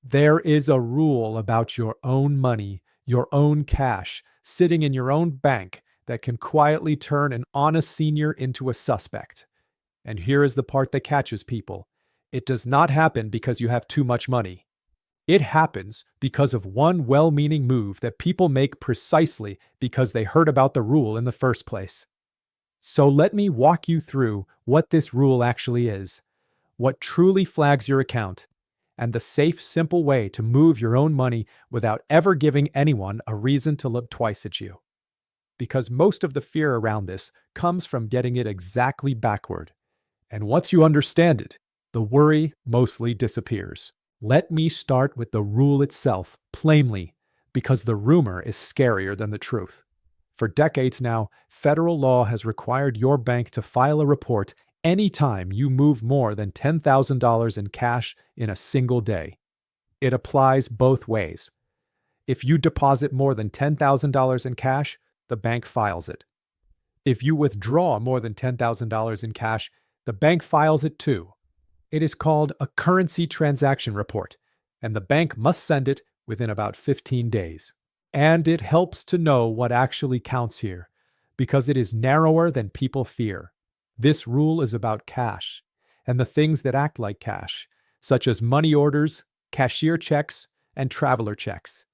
There is a rule about your own money, your own cash, sitting in your own bank that can quietly turn an honest senior into a suspect. And here is the part that catches people. It does not happen because you have too much money. It happens because of one well meaning move that people make precisely because they heard about the rule in the first place. So let me walk you through what this rule actually is, what truly flags your account, and the safe, simple way to move your own money without ever giving anyone a reason to look twice at you. Because most of the fear around this comes from getting it exactly backward. And once you understand it, the worry mostly disappears. Let me start with the rule itself, plainly, because the rumor is scarier than the truth. For decades now, federal law has required your bank to file a report anytime you move more than $10,000 in cash in a single day. It applies both ways. If you deposit more than $10,000 in cash, the bank files it. If you withdraw more than $10,000 in cash, the bank files it too. It is called a currency transaction report, and the bank must send it within about 15 days. And it helps to know what actually counts here, because it is narrower than people fear. This rule is about cash, and the things that act like cash, such as money orders, cashier checks, and traveler checks.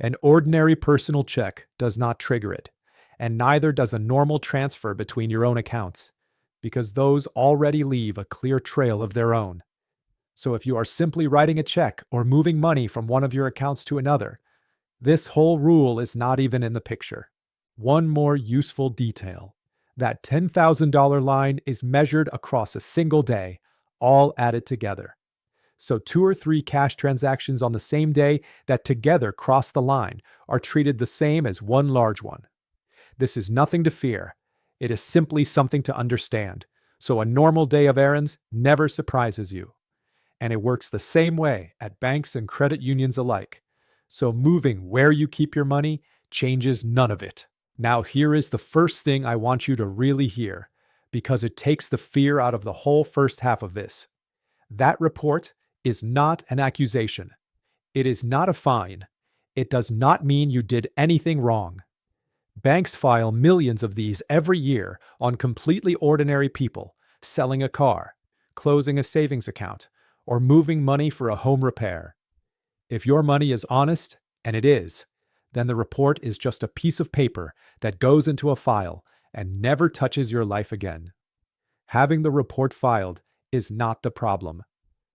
An ordinary personal check does not trigger it, and neither does a normal transfer between your own accounts, because those already leave a clear trail of their own. So if you are simply writing a check or moving money from one of your accounts to another, this whole rule is not even in the picture. One more useful detail. That $10,000 line is measured across a single day, all added together. So 2 or 3 cash transactions on the same day that together cross the line are treated the same as one large one. This is nothing to fear. It is simply something to understand. So a normal day of errands never surprises you. And it works the same way at banks and credit unions alike. So moving where you keep your money changes none of it. Now here is the first thing I want you to really hear, because it takes the fear out of the whole first half of this. That report is not an accusation. It is not a fine. It does not mean you did anything wrong. Banks file millions of these every year on completely ordinary people selling a car, closing a savings account, or moving money for a home repair. If your money is honest, and it is, then the report is just a piece of paper that goes into a file and never touches your life again. Having the report filed is not the problem.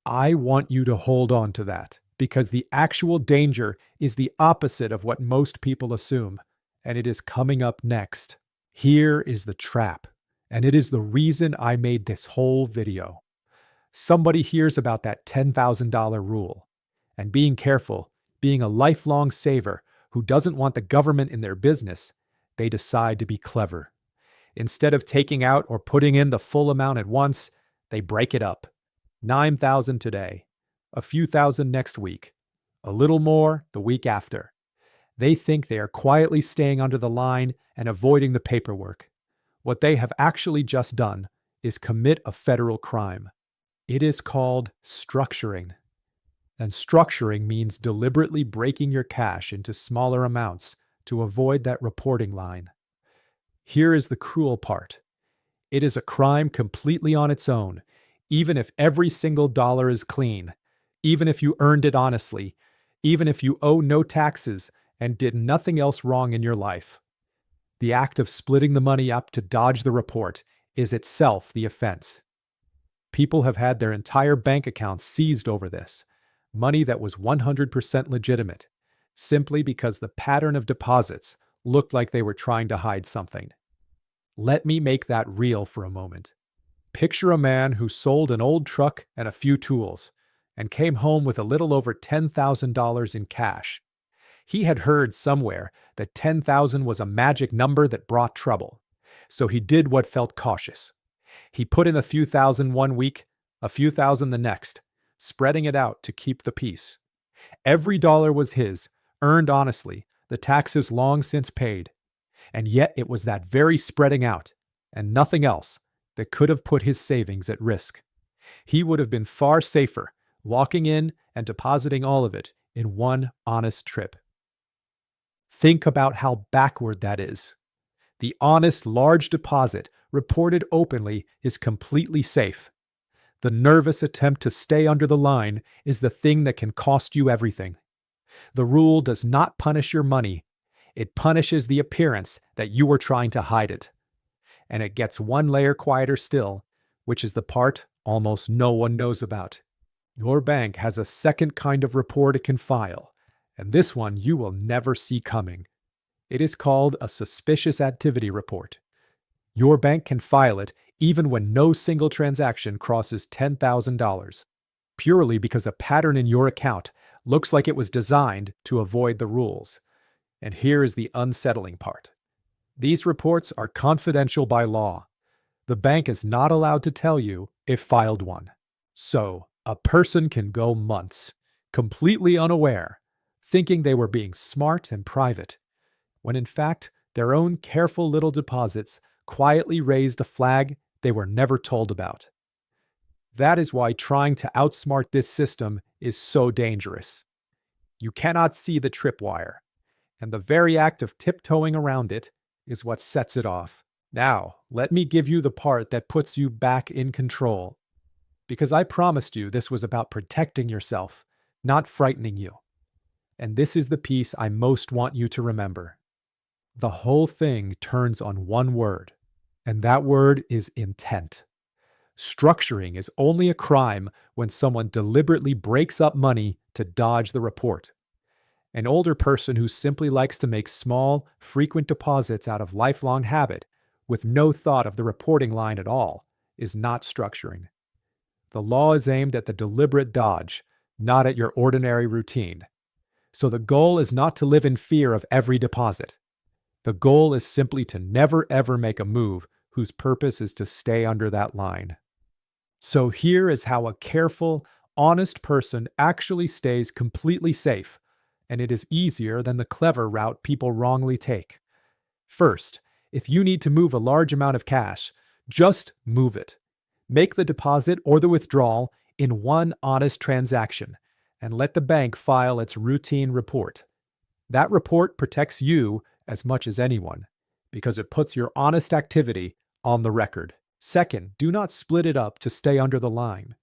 I want you to hold on to that, because the actual danger is the opposite of what most people assume, and it is coming up next. Here is the trap, and it is the reason I made this whole video. Somebody hears about that $10,000 rule. And being careful, being a lifelong saver who doesn't want the government in their business, they decide to be clever. Instead of taking out or putting in the full amount at once, they break it up. 9,000 today, a few thousand next week, a little more the week after. They think they are quietly staying under the line and avoiding the paperwork. What they have actually just done is commit a federal crime. It is called structuring. And structuring means deliberately breaking your cash into smaller amounts to avoid that reporting line. Here is the cruel part. It is a crime completely on its own, even if every single dollar is clean, even if you earned it honestly, even if you owe no taxes and did nothing else wrong in your life. The act of splitting the money up to dodge the report is itself the offense. People have had their entire bank accounts seized over this. Money that was 100% legitimate, simply because the pattern of deposits looked like they were trying to hide something. Let me make that real for a moment. Picture a man who sold an old truck and a few tools, and came home with a little over $10,000 in cash. He had heard somewhere that 10,000 was a magic number that brought trouble, so he did what felt cautious. He put in a few thousand one week, a few thousand the next, spreading it out to keep the peace. Every dollar was his, earned honestly, the taxes long since paid. And yet it was that very spreading out, and nothing else, that could have put his savings at risk. He would have been far safer walking in and depositing all of it in one honest trip. Think about how backward that is. The honest large deposit reported openly is completely safe. The nervous attempt to stay under the line is the thing that can cost you everything. The rule does not punish your money. It punishes the appearance that you were trying to hide it. And it gets one layer quieter still, which is the part almost no one knows about. Your bank has a second kind of report it can file, and this one you will never see coming. It is called a suspicious activity report. Your bank can file it even when no single transaction crosses $10,000, purely because a pattern in your account looks like it was designed to avoid the rules. And here is the unsettling part. These reports are confidential by law. The bank is not allowed to tell you if filed one. So, a person can go months, completely unaware, thinking they were being smart and private, when in fact, their own careful little deposits quietly raised a flag they were never told about. That is why trying to outsmart this system is so dangerous. You cannot see the tripwire, and the very act of tiptoeing around it is what sets it off. Now, let me give you the part that puts you back in control. Because I promised you this was about protecting yourself, not frightening you. And this is the piece I most want you to remember. The whole thing turns on one word, and that word is intent. Structuring is only a crime when someone deliberately breaks up money to dodge the report. An older person who simply likes to make small, frequent deposits out of lifelong habit, with no thought of the reporting line at all, is not structuring. The law is aimed at the deliberate dodge, not at your ordinary routine. So the goal is not to live in fear of every deposit. The goal is simply to never ever make a move whose purpose is to stay under that line. So here is how a careful, honest person actually stays completely safe, and it is easier than the clever route people wrongly take. First, if you need to move a large amount of cash, just move it. Make the deposit or the withdrawal in one honest transaction, and let the bank file its routine report. That report protects you as much as anyone, because it puts your honest activity on the record. Second, do not split it up to stay under the line.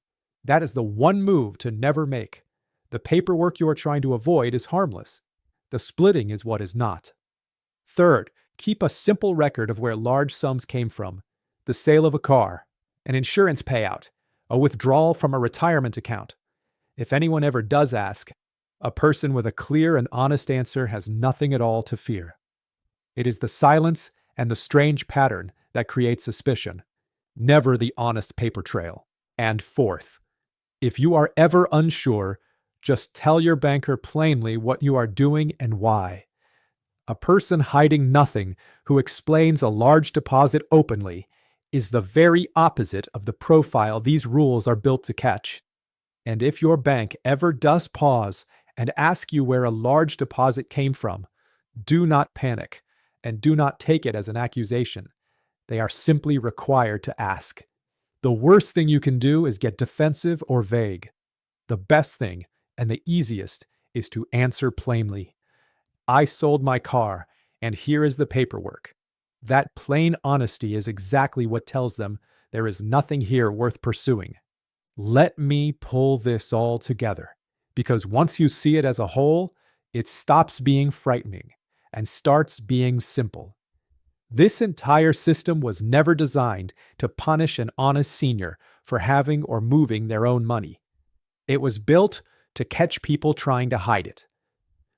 That is the one move to never make. The paperwork you are trying to avoid is harmless. The splitting is what is not. Third, keep a simple record of where large sums came from: the sale of a car, an insurance payout, a withdrawal from a retirement account. If anyone ever does ask, a person with a clear and honest answer has nothing at all to fear. It is the silence and the strange pattern that create suspicion, never the honest paper trail. And fourth, if you are ever unsure, just tell your banker plainly what you are doing and why. A person hiding nothing who explains a large deposit openly is the very opposite of the profile these rules are built to catch. And if your bank ever does pause and ask you where a large deposit came from, do not panic and do not take it as an accusation. They are simply required to ask. The worst thing you can do is get defensive or vague. The best thing, and the easiest, is to answer plainly. I sold my car, and here is the paperwork. That plain honesty is exactly what tells them there is nothing here worth pursuing. Let me pull this all together, because once you see it as a whole, it stops being frightening and starts being simple. This entire system was never designed to punish an honest senior for having or moving their own money. It was built to catch people trying to hide it.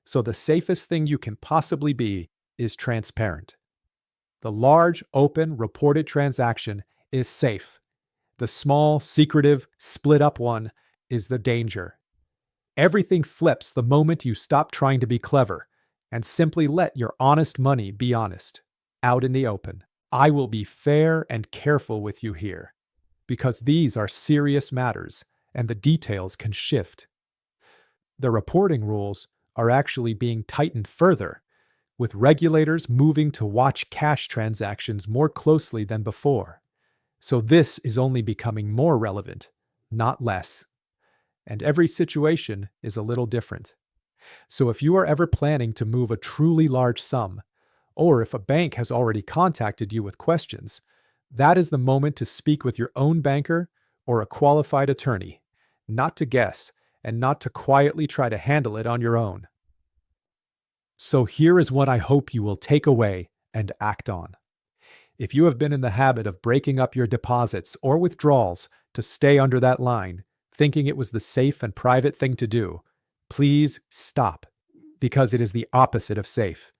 So the safest thing you can possibly be is transparent. The large, open, reported transaction is safe. The small, secretive, split-up one is the danger. Everything flips the moment you stop trying to be clever and simply let your honest money be honest, out in the open. I will be fair and careful with you here, because these are serious matters and the details can shift. The reporting rules are actually being tightened further, with regulators moving to watch cash transactions more closely than before. So this is only becoming more relevant, not less. and every situation is a little different. So if you are ever planning to move a truly large sum, or if a bank has already contacted you with questions, that is the moment to speak with your own banker or a qualified attorney, not to guess and not to quietly try to handle it on your own. So here is what I hope you will take away and act on. If you have been in the habit of breaking up your deposits or withdrawals to stay under that line, thinking it was the safe and private thing to do, please stop, because it is the opposite of safe.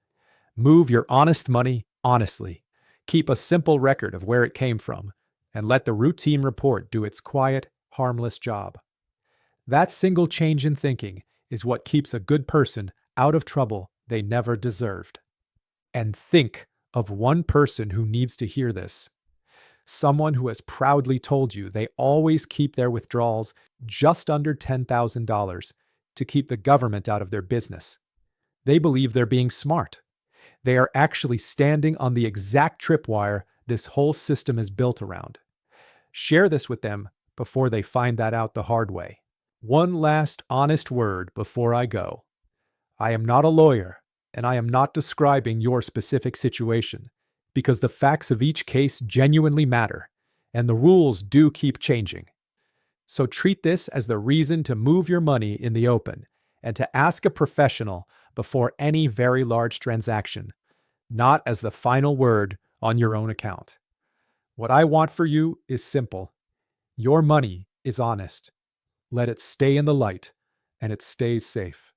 Move your honest money honestly. Keep a simple record of where it came from, and let the routine report do its quiet, harmless job. That single change in thinking is what keeps a good person out of trouble they never deserved. And think of one person who needs to hear this. Someone who has proudly told you they always keep their withdrawals just under $10,000 to keep the government out of their business. They believe they're being smart. They are actually standing on the exact tripwire this whole system is built around. Share this with them before they find that out the hard way. One last honest word before I go. I am not a lawyer, and I am not describing your specific situation, because the facts of each case genuinely matter, and the rules do keep changing. So treat this as the reason to move your money in the open and to ask a professional before any very large transaction, not as the final word on your own account. What I want for you is simple. Your money is honest. Let it stay in the light, and it stays safe.